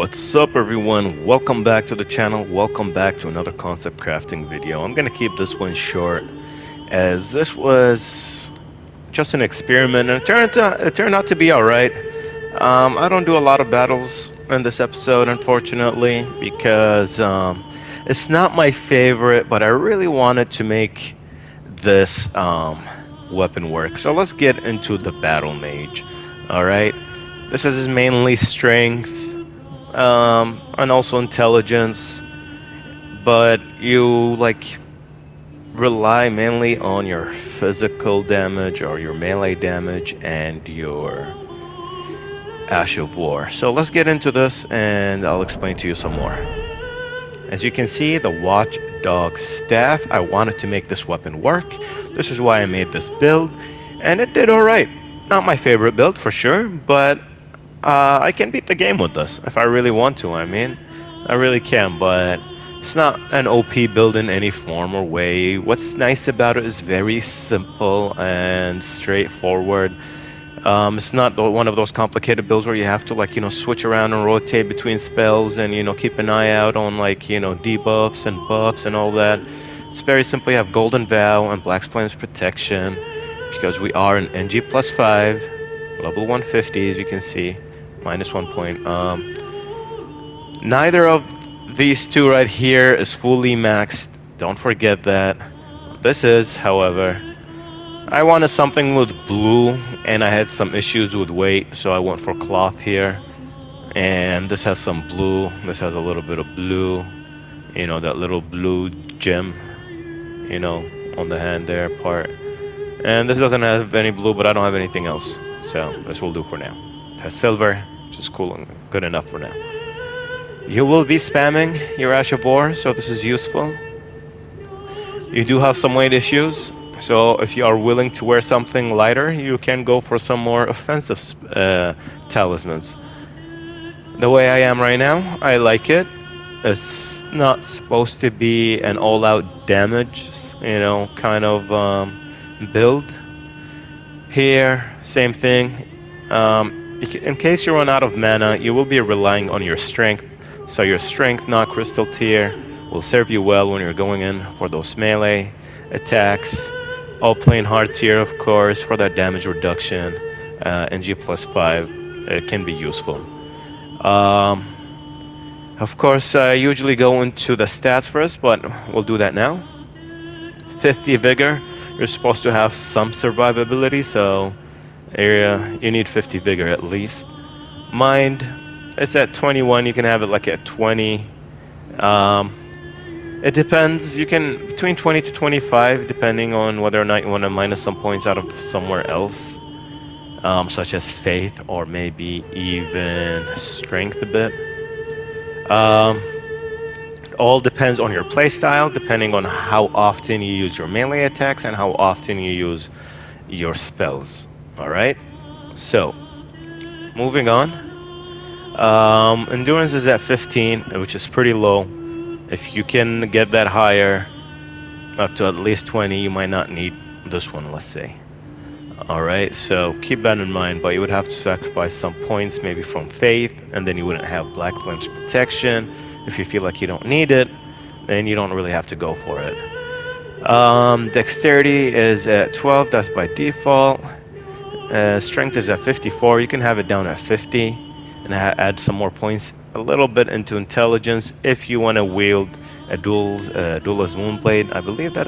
What's up everyone, welcome back to the channel, welcome back to another concept crafting video. I'm gonna keep this one short as this was just an experiment and it turned out to be alright. I don't do a lot of battles in this episode unfortunately because it's not my favorite, but I really wanted to make this weapon work. So let's get into the battle mage. Alright, this is mainly strength and also intelligence, but you rely mainly on your physical damage or your melee damage and your Ash of War. So let's get into this and I'll explain to you some more. As you can see, the Watchdog Staff, I wanted to make this weapon work. This is why I made this build, and it did alright. Not my favorite build for sure, but I can beat the game with this if I really want to. I mean, I really can, but it's not an OP build in any form or way. What's nice about it is very simple and straightforward. It's not one of those complicated builds where you have to switch around and rotate between spells and keep an eye out on debuffs and buffs and all that. It's very simple. You have Golden Vow and Black Flame's Protection because we are an NG plus 5, level 150 as you can see. Minus 1 point. Neither of these two right here is fully maxed. Don't forget that. This is, however, I wanted something with blue, and I had some issues with weight, so I went for cloth here. And this has some blue. This has a little bit of blue. That little blue gem, on the hand there part. And this doesn't have any blue, but I don't have anything else. So this will do for now. It has silver, which is cool and good enough for now. You will be spamming your Ash of War, so this is useful. You do have some weight issues, so if you are willing to wear something lighter, you can go for some more offensive talismans. The way I am right now, I like it. It's not supposed to be an all-out damage, kind of build. Here, same thing. In case you run out of mana, you will be relying on your strength. So your strength, not crystal tier, will serve you well when you're going in for those melee attacks. All plain hard tier, of course, for that damage reduction. NG plus 5, it can be useful. Of course, I usually go into the stats first, but we'll do that now. 50 vigor. You're supposed to have some survivability, so you need 50 vigor at least. Mind, it's at 21. You can have it at 20. It depends. You can between 20 to 25, depending on whether or not you want to minus some points out of somewhere else, such as faith or maybe even strength a bit. All depends on your playstyle, depending on how often you use your melee attacks and how often you use your spells. Alright, so moving on. Endurance is at 15, which is pretty low. If you can get that higher, up to at least 20, you might not need this one, let's say. Alright, so keep that in mind, but you would have to sacrifice some points, maybe from faith, and then you wouldn't have Black Flame's Protection. If you feel like you don't need it, then you don't really have to go for it. Dexterity is at 12, that's by default. Strength is at 54, you can have it down at 50 and add some more points a little bit into intelligence if you want to wield a duelist Moonblade. I believe that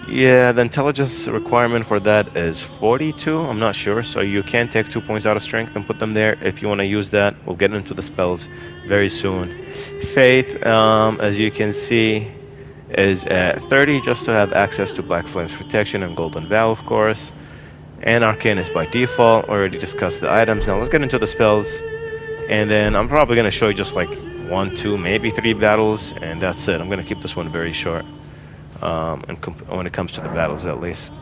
the intelligence requirement for that is 42. I'm not sure, so you can take 2 points out of strength and put them there if you want to use that. We'll get into the spells very soon. Faith, as you can see, is at 30 just to have access to Black Flame's Protection and Golden Vow, of course. And Arcane is by default. Already discussed the items. Now let's get into the spells, and then I'm probably going to show you just 1, 2, maybe 3 battles, and that's it. I'm going to keep this one very short, when it comes to the battles at least.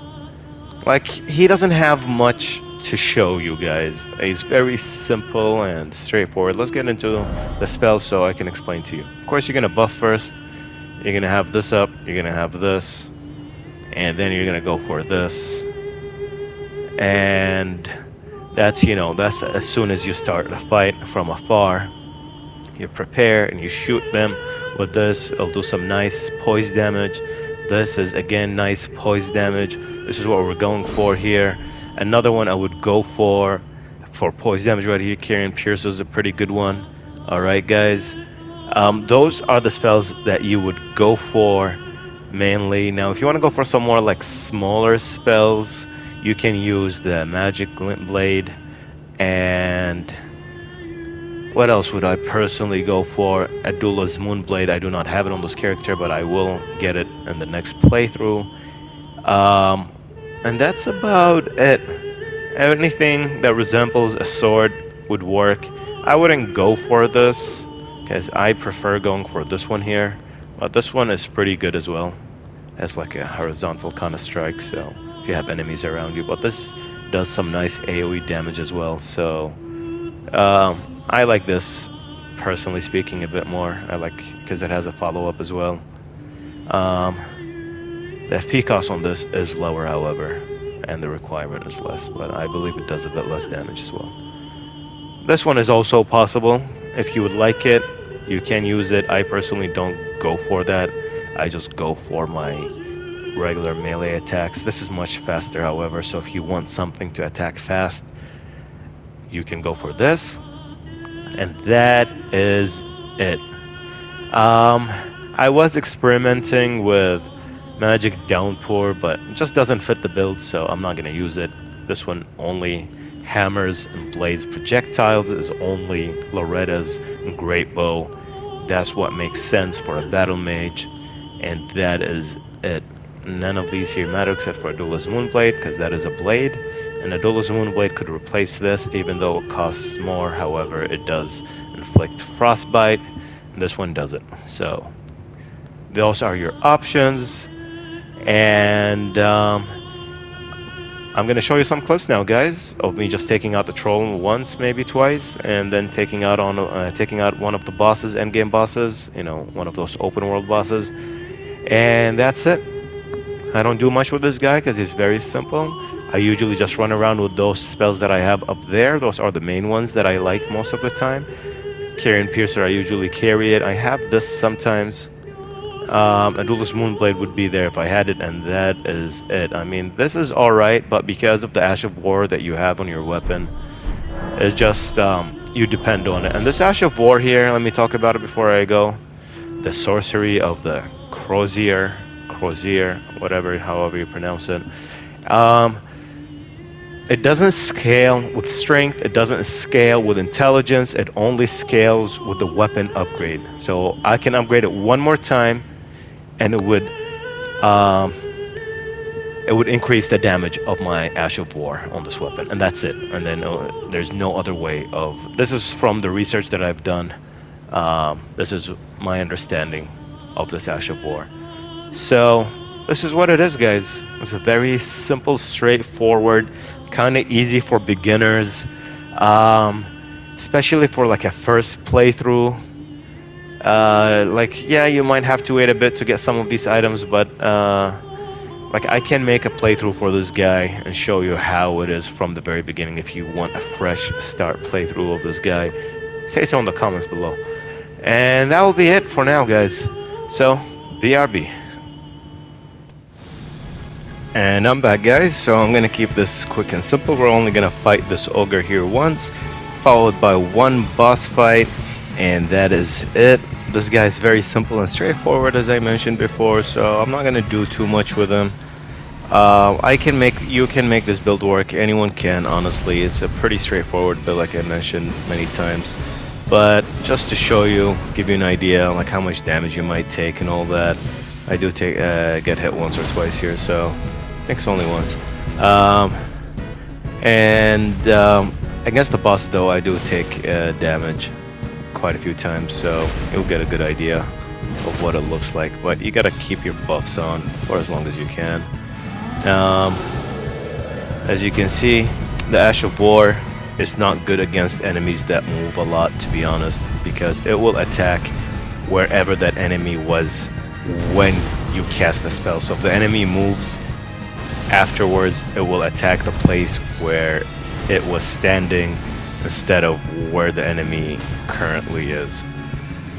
He doesn't have much to show you guys. He's very simple and straightforward. Let's get into the spells so I can explain to you. Of course, you're going to buff first. You're going to have this up. You're going to have this. And then you're going to go for this. And That's, you know, that's as soon as you start a fight from afar. You prepare and you shoot them with this. It'll do some nice poise damage. This is again nice poise damage. This is what we're going for here. Another one I would go for poise damage right here. Carrion Pierce is a pretty good one. Alright guys. Those are the spells that you would go for mainly. Now if you want to go for some more like smaller spells, you can use the Magic Glint Blade. And what else would I personally go for? Adula's Moonblade. I do not have it on this character, but I will get it in the next playthrough. And that's about it. Anything that resembles a sword would work. I wouldn't go for this, because I prefer going for this one here. But this one is pretty good as well. Has like a horizontal kind of strike, so if you have enemies around you. But this does some nice AoE damage as well, so I like this, personally speaking, a bit more. I like, because it has a follow-up as well. The FP cost on this is lower, however, and the requirement is less, but I believe it does a bit less damage as well. This one is also possible. If you would like it, you can use it. I personally don't go for that. I just go for my regular melee attacks. This is much faster, however, so if you want something to attack fast, you can go for this. And that is it. I was experimenting with Magic Downpour, but it just doesn't fit the build, so I'm not going to use it. This one only hammers and blades projectiles, is only Loretta's Great Bow. That's what makes sense for a battle mage, and that is it. None of these here matter except for Adula's Moonblade, because that is a blade, and Adula's Moonblade could replace this even though it costs more. However, it does inflict frostbite, and this one doesn't. So those are your options, and I'm gonna show you some clips now, guys, of me just taking out the troll once, maybe twice, and then taking out one of the bosses, endgame bosses, you know, one of those open world bosses, and that's it. I don't do much with this guy because he's very simple. I usually just run around with those spells that I have up there. Those are the main ones that I like most of the time. Carrion Piercer, I usually carry it. I have this sometimes. Adula's Moonblade would be there if I had it, and that is it. I mean, this is alright, but because of the Ash of War that you have on your weapon, it's just, you depend on it. And this Ash of War here, let me talk about it before I go. The sorcery of the Crozier, whatever, however you pronounce it. It doesn't scale with strength, it doesn't scale with intelligence, it only scales with the weapon upgrade. So I can upgrade it one more time, and it would increase the damage of my Ash of War on this weapon, and that's it. And then there's no other way of... This is from the research that I've done. This is my understanding of this Ash of War. So this is what it is, guys. It's a very simple, straightforward, kind of easy for beginners, especially for like a first playthrough. Like, yeah, you might have to wait a bit to get some of these items, but like, I can make a playthrough for this guy and show you how it is from the very beginning. If you want a fresh start playthrough of this guy, say so in the comments below. And that will be it for now, guys. So BRB. And I'm back, guys, so I'm gonna keep this quick and simple. We're only gonna fight this ogre here once, followed by one boss fight, and that is it. This guy is very simple and straightforward, as I mentioned before, so I'm not gonna do too much with him. You can make this build work. Anyone can, honestly. It's a pretty straightforward build, like I mentioned many times. But just to show you, give you an idea like how much damage you might take and all that. I do get hit once or twice here, so I think it's only once. Against the boss, though, I do take damage quite a few times, so you'll get a good idea of what it looks like. But you gotta keep your buffs on for as long as you can. As you can see, the Ash of War is not good against enemies that move a lot, to be honest, because it will attack wherever that enemy was when you cast the spell. So if the enemy moves afterwards, it will attack the place where it was standing instead of where the enemy currently is.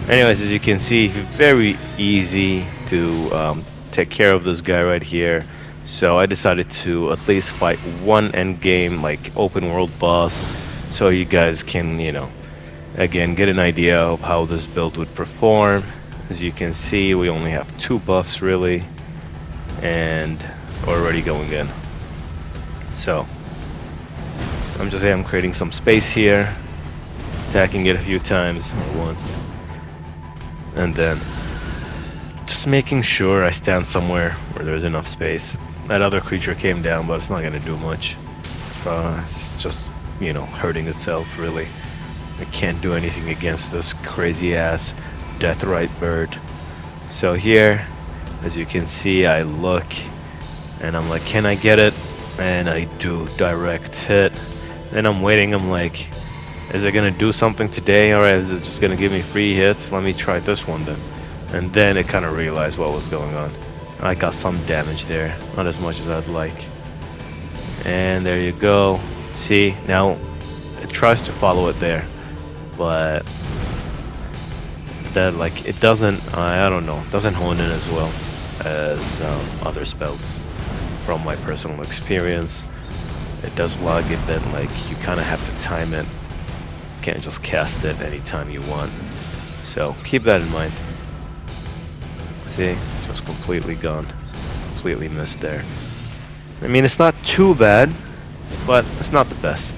Anyways, as you can see, very easy to take care of this guy right here. So I decided to at least fight one end game, like open world boss, so you guys can, you know, again get an idea of how this build would perform. As you can see, we only have 2 buffs really, and already going in. So I'm creating some space here, attacking it a few times or once, and then just making sure I stand somewhere where there's enough space. That other creature came down, but it's not gonna do much. It's just, you know, hurting itself really. I can't do anything against this crazy ass deathrite bird. So here, as you can see, I look and I'm like, can I get it? And I do. Direct hit. Then I'm waiting, I'm like, is it gonna do something today? Alright, is it just gonna give me free hits? Let me try this one then. And then it kind of realized what was going on. I got some damage there, not as much as I'd like. And there you go. See, now it tries to follow it there, but that, like, it doesn't, I don't know, doesn't hone in as well as other spells from my personal experience. It does lag a bit, like you kind of have to time it. You can't just cast it anytime you want. So keep that in mind. See, just completely gone. Completely missed there. I mean, it's not too bad, but it's not the best.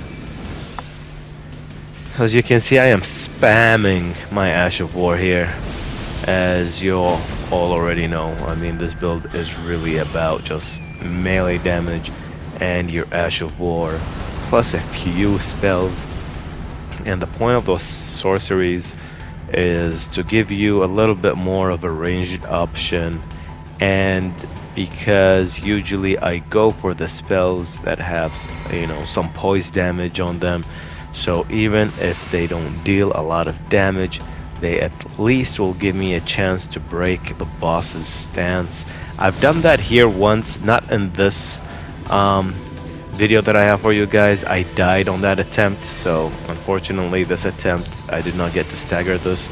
As you can see, I am spamming my Ash of War here, as you all already know. I mean, this build is really about just melee damage and your Ash of War, plus a few spells. And the point of those sorceries is to give you a little bit more of a ranged option, and because usually I go for the spells that have, you know, some poise damage on them, so even if they don't deal a lot of damage, they at least will give me a chance to break the boss's stance. I've done that here once, not in this video that I have for you guys. I died on that attempt, so unfortunately this attempt I did not get to stagger this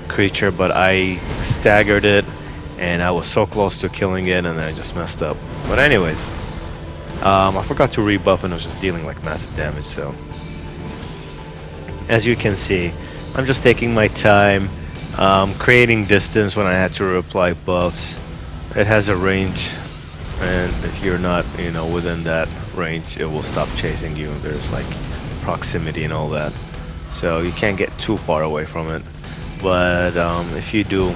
creature, but I staggered it and I was so close to killing it and I just messed up. But anyways, I forgot to rebuff and I was just dealing like massive damage. So as you can see, I'm just taking my time, creating distance when I had to apply buffs. It has a range, and if you're not, you know, within that range, it will stop chasing you. There's like proximity and all that, so you can't get too far away from it. But if you do,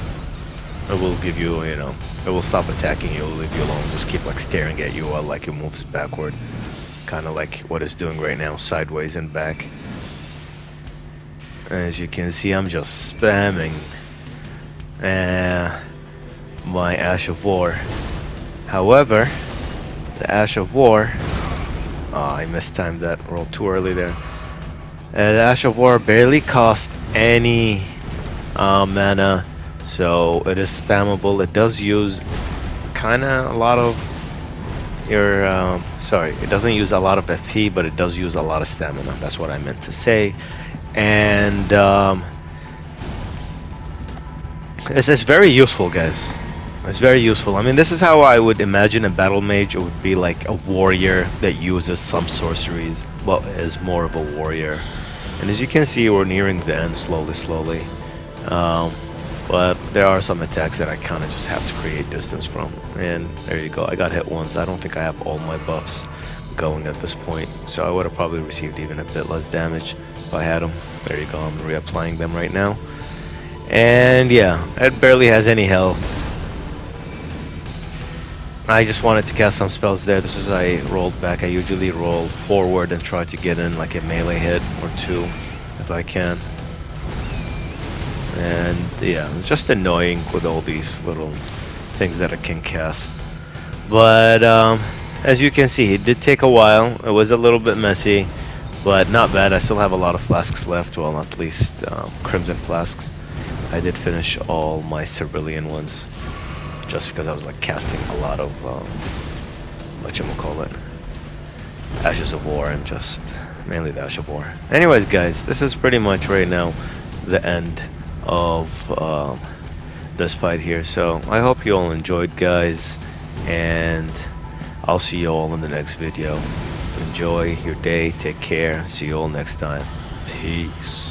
it will give you, you know, it will stop attacking you, it will leave you alone, just keep like staring at you while like it moves backward, kind of like what it's doing right now, sideways and back. As you can see, I'm just spamming my Ash of War. However, the Ash of War, I mistimed that roll too early there. The Ash of War barely cost any mana, so it is spammable. It does use kinda a lot of your it doesn't use a lot of FP, but it does use a lot of stamina. That's what I meant to say. And it's very useful, guys. It's very useful. I mean, this is how I would imagine a battle mage. It would be like a warrior that uses some sorceries, but is more of a warrior. And as you can see, we're nearing the end slowly. But there are some attacks that I kind of just have to create distance from. And there you go. I got hit once. I don't think I have all my buffs going at this point, so I would have probably received even a bit less damage if I had them. There you go. I'm reapplying them right now. And yeah, it barely has any health. I just wanted to cast some spells there. This is I rolled back. I usually roll forward and try to get in like a melee hit or two if I can. And yeah, it's just annoying with all these little things that I can cast. But as you can see, it did take a while. It was a little bit messy, but not bad. I still have a lot of flasks left. Well, at least crimson flasks. I did finish all my cerulean ones, just because I was like casting a lot of whatchamacallit, Ashes of War, and just mainly Dash of War. Anyways, guys, this is pretty much right now the end of this fight here. So I hope you all enjoyed, guys, and I'll see you all in the next video. Enjoy your day. Take care. See you all next time. Peace.